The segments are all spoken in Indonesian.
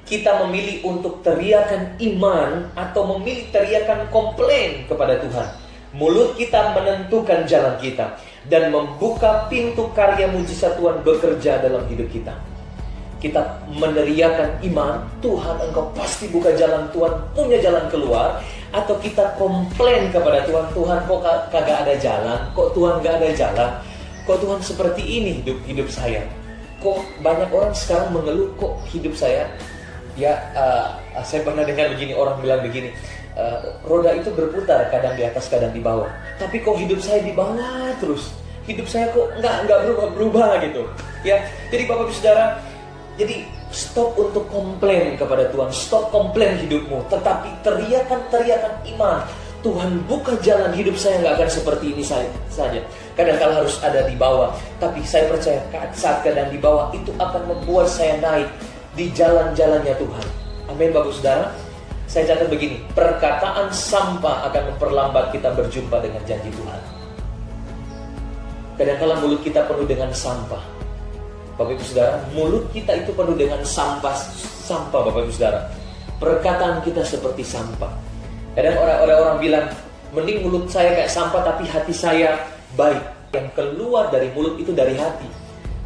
kita memilih untuk teriakan iman atau memilih teriakan komplain kepada Tuhan. Mulut kita menentukan jalan kita dan membuka pintu karya mujizat Tuhan bekerja dalam hidup kita. Kita meneriakan iman, Tuhan engkau pasti buka jalan, Tuhan punya jalan keluar. Atau kita komplain kepada Tuhan, Tuhan kok kagak ada jalan, kok Tuhan gak ada jalan, kok Tuhan seperti ini hidup saya. Kok banyak orang sekarang mengeluh, kok hidup saya. Saya pernah dengar begini, orang bilang begini, roda itu berputar, kadang di atas, kadang di bawah. Tapi kok hidup saya di bawah terus, hidup saya kok nggak berubah gitu. Ya, jadi Bapak Ibu Saudara, jadi stop untuk komplain kepada Tuhan, stop komplain hidupmu, tetapi teriakan iman. Tuhan buka jalan, hidup saya nggak akan seperti ini saja. Kadang-kala harus ada di bawah, tapi saya percaya saat keadaan di bawah itu akan membuat saya naik di jalan-jalannya Tuhan. Amin Bapak Saudara. Saya catat begini, perkataan sampah akan memperlambat kita berjumpa dengan janji Tuhan. Kadang-kala mulut kita penuh dengan sampah. Bapak Ibu Saudara, mulut kita itu penuh dengan sampah Bapak Ibu Saudara. Perkataan kita seperti sampah. Kadang orang bilang, mending mulut saya kayak sampah tapi hati saya baik. Yang keluar dari mulut itu dari hati.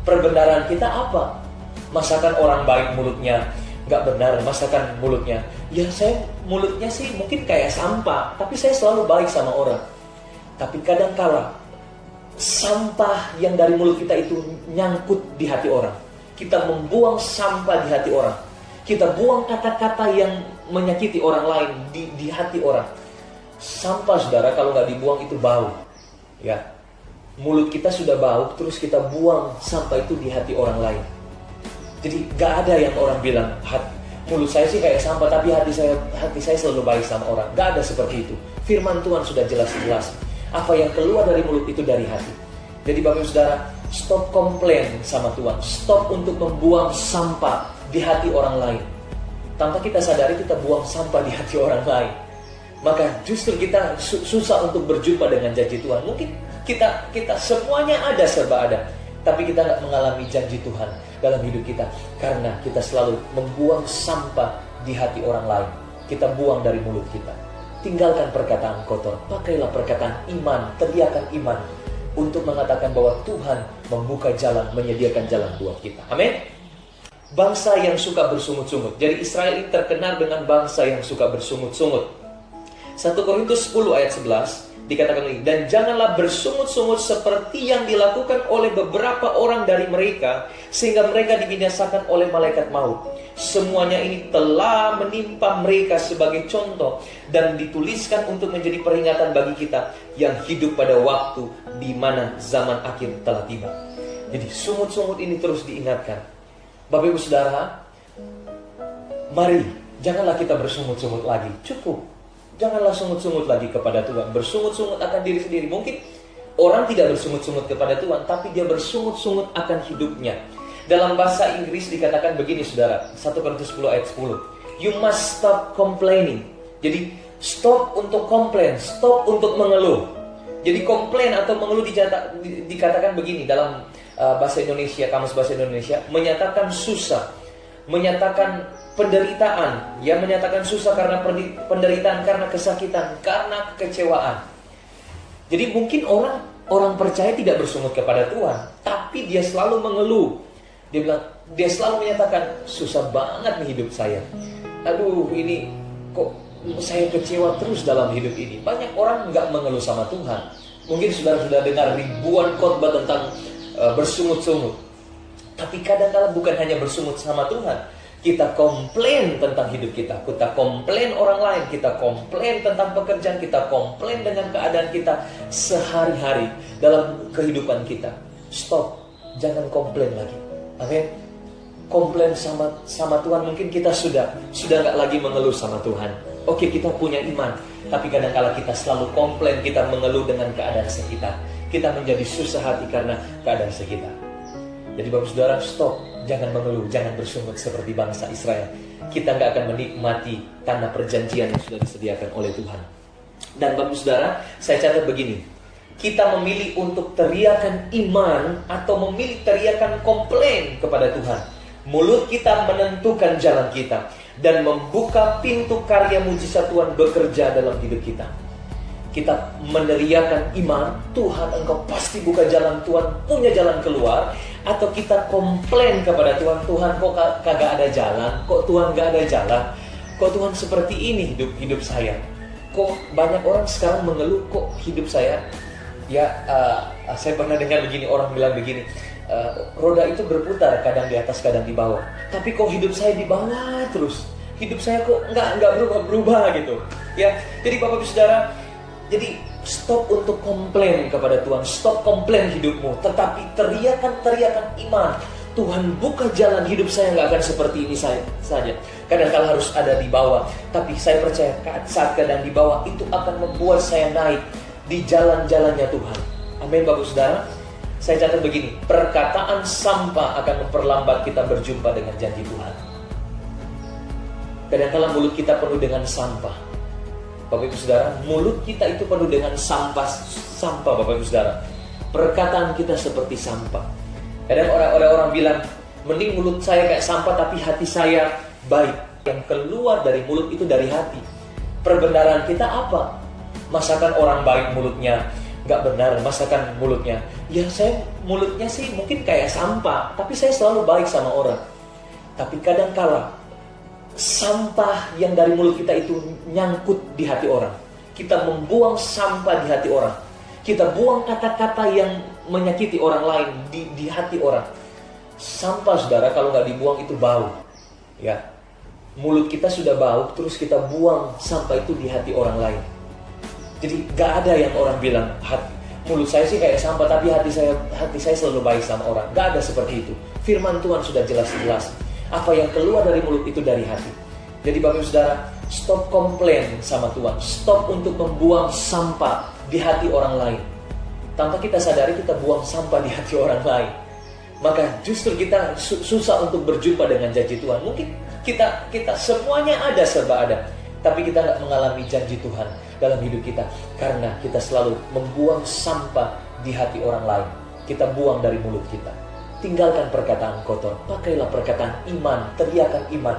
Perbendaharaan kita apa? Masakan orang baik mulutnya nggak benar, masakan mulutnya, ya saya mulutnya sih mungkin kayak sampah, tapi saya selalu baik sama orang. Tapi kadang-kala sampah yang dari mulut kita itu nyangkut di hati orang. Kita membuang sampah di hati orang. Kita buang kata-kata yang menyakiti orang lain di hati orang. Sampah Saudara kalau nggak dibuang itu bau. Ya, mulut kita sudah bau, terus kita buang sampah itu di hati orang lain. Jadi gak ada yang orang bilang, mulut saya sih kayak sampah, tapi hati saya selalu baik sama orang. Gak ada seperti itu. Firman Tuhan sudah jelas-jelas. Apa yang keluar dari mulut itu dari hati. Jadi Bapak Ibu Saudara, stop komplain sama Tuhan. Stop untuk membuang sampah di hati orang lain. Tanpa kita sadari kita buang sampah di hati orang lain. Maka justru kita susah untuk berjumpa dengan janji Tuhan. Mungkin kita semuanya ada, serba ada. Tapi kita nggak mengalami janji Tuhan dalam hidup kita. Karena kita selalu membuang sampah di hati orang lain. Kita buang dari mulut kita. Tinggalkan perkataan kotor. Pakailah perkataan iman, teriakan iman. Untuk mengatakan bahwa Tuhan membuka jalan, menyediakan jalan buat kita. Amin. Bangsa yang suka bersungut-sungut. Jadi Israel ini terkenal dengan bangsa yang suka bersungut-sungut. 1 Korintus 10 ayat 11. Dikatakan lagi, dan janganlah bersungut-sungut seperti yang dilakukan oleh beberapa orang dari mereka, sehingga mereka dibinasakan oleh malaikat maut. Semuanya ini telah menimpa mereka sebagai contoh dan dituliskan untuk menjadi peringatan bagi kita yang hidup pada waktu di mana zaman akhir telah tiba. Jadi sungut-sungut ini terus diingatkan. Bapak Ibu Saudara, mari janganlah kita bersungut-sungut lagi. Cukup. Janganlah sungut-sungut lagi kepada Tuhan. Bersungut-sungut akan diri sendiri. Mungkin orang tidak bersungut-sungut kepada Tuhan, tapi dia bersungut-sungut akan hidupnya. Dalam bahasa Inggris dikatakan begini Saudara, 1 Korintus 10 ayat 10. You must stop complaining. Jadi stop untuk komplain, stop untuk mengeluh. Jadi komplain atau mengeluh dikatakan begini dalam bahasa Indonesia, Kamus Bahasa Indonesia, menyatakan susah, menyatakan penderitaan, yang menyatakan susah karena penderitaan, karena kesakitan, karena kekecewaan. Jadi mungkin orang percaya tidak bersungut kepada Tuhan, tapi dia selalu mengeluh. Dia selalu menyatakan susah banget nih hidup saya. Aduh, ini kok saya kecewa terus dalam hidup ini. Banyak orang nggak mengeluh sama Tuhan. Mungkin sudah dengar ribuan khotbah tentang bersungut-sungut. Tapi kadang-kadang bukan hanya bersungut sama Tuhan. Kita komplain tentang hidup kita. Kita komplain orang lain. Kita komplain tentang pekerjaan. Kita komplain dengan keadaan kita sehari-hari dalam kehidupan kita. Stop. Jangan komplain lagi. Amin. Komplain sama Tuhan. Mungkin kita sudah gak lagi mengeluh sama Tuhan. Oke, kita punya iman. Tapi kadang-kala kita selalu komplain. Kita mengeluh dengan keadaan sekitar. Kita menjadi susah hati karena keadaan sekitar. Jadi Bapak Saudara, stop. Jangan mengeluh, jangan bersungut seperti bangsa Israel. Kita gak akan menikmati tanah perjanjian yang sudah disediakan oleh Tuhan. Dan Bapak Saudara, saya catat begini. Kita memilih untuk teriakan iman atau memilih teriakan komplain kepada Tuhan. Mulut kita menentukan jalan kita dan membuka pintu karya mujizat Tuhan bekerja dalam hidup kita. Kita meneriakan iman, Tuhan engkau pasti buka jalan, Tuhan punya jalan keluar. Atau kita komplain kepada Tuhan, Tuhan kok kagak ada jalan, kok Tuhan gak ada jalan, kok Tuhan seperti ini hidup saya. Kok banyak orang sekarang mengeluh, kok hidup saya, saya pernah dengar begini, orang bilang begini, roda itu berputar, kadang di atas, kadang di bawah. Tapi kok hidup saya di bawah terus, hidup saya kok nggak berubah gitu. Ya, jadi Bapak Ibu Saudara, jadi stop untuk komplain kepada Tuhan, stop komplain hidupmu, tetapi teriakan iman. Tuhan buka jalan, hidup saya nggak akan seperti ini saja. Kadang-kala harus ada di bawah, tapi saya percaya saat keadaan di bawah itu akan membuat saya naik di jalan-jalannya Tuhan. Amin Bapak Saudara. Saya catat begini, perkataan sampah akan memperlambat kita berjumpa dengan janji Tuhan. Kadang-kala mulut kita penuh dengan sampah. Bapak Ibu Saudara, mulut kita itu penuh dengan sampah Bapak Ibu Saudara. Perkataan kita seperti sampah. Kadang orang bilang, mending mulut saya kayak sampah tapi hati saya baik. Yang keluar dari mulut itu dari hati. Perbendaharaan kita apa? Masakan orang baik mulutnya nggak benar, masakan mulutnya, ya saya mulutnya sih mungkin kayak sampah, tapi saya selalu baik sama orang. Tapi kadang-kala sampah yang dari mulut kita itu nyangkut di hati orang. Kita membuang sampah di hati orang. Kita buang kata-kata yang menyakiti orang lain di hati orang. Sampah Saudara kalau nggak dibuang itu bau. Ya, mulut kita sudah bau, terus kita buang sampah itu di hati orang lain. Jadi nggak ada yang orang bilang mulut saya sih kayak sampah, tapi hati saya selalu baik sama orang. Nggak ada seperti itu. Firman Tuhan sudah jelas-jelas. Apa yang keluar dari mulut itu dari hati. Jadi Bapak Ibu Saudara, stop komplain sama Tuhan. Stop untuk membuang sampah di hati orang lain. Tanpa kita sadari kita buang sampah di hati orang lain. Maka justru kita susah untuk berjumpa dengan janji Tuhan. Mungkin kita semuanya ada, serba ada. Tapi kita nggak mengalami janji Tuhan dalam hidup kita. Karena kita selalu membuang sampah di hati orang lain. Kita buang dari mulut kita. Tinggalkan perkataan kotor. Pakailah perkataan iman, teriakan iman.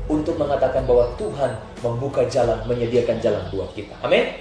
Untuk mengatakan bahwa Tuhan membuka jalan, menyediakan jalan buat kita. Amin.